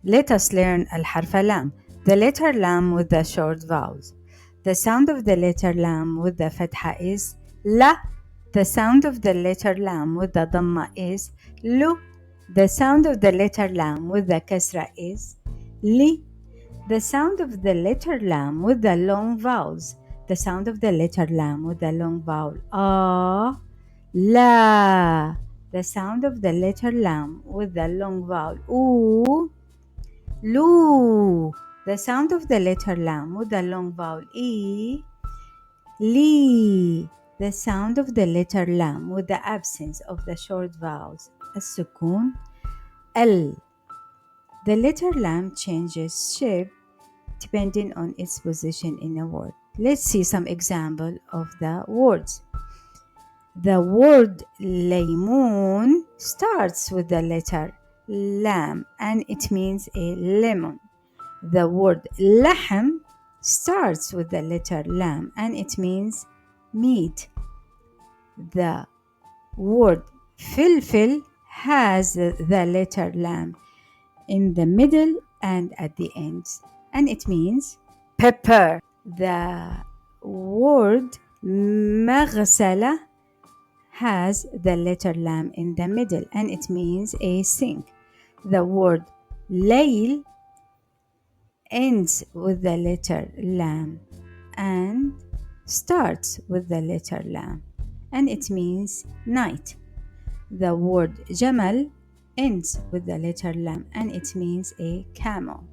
Let us learn الحرف لام. The letter lam with the short vowels. The sound of the letter lam with the fatha is la. The sound of the letter lam with the dhamma is lu. The sound of the letter lam with the kasra is li. The sound of the letter lam with the long vowels. The sound of the letter lam with the long vowel la. The sound of the letter lam with the long vowel lu. The sound of the letter lam with the long vowel li. The sound of the letter lam with the absence of the short vowels السكون al. The letter lam changes shape depending on its position in a word. Let's see some example of the words. The word laymoon starts with the letter lam and it means a lemon. The word lahm starts with the letter lam and it means meat. The word filfil has the letter lam in the middle and at the ends and it means pepper. The word maghsala has the letter lam in the middle and it means a sink. The word layl ends with the letter lam and starts with the letter lam and it means night. The word jamal ends with the letter lam and it means a camel.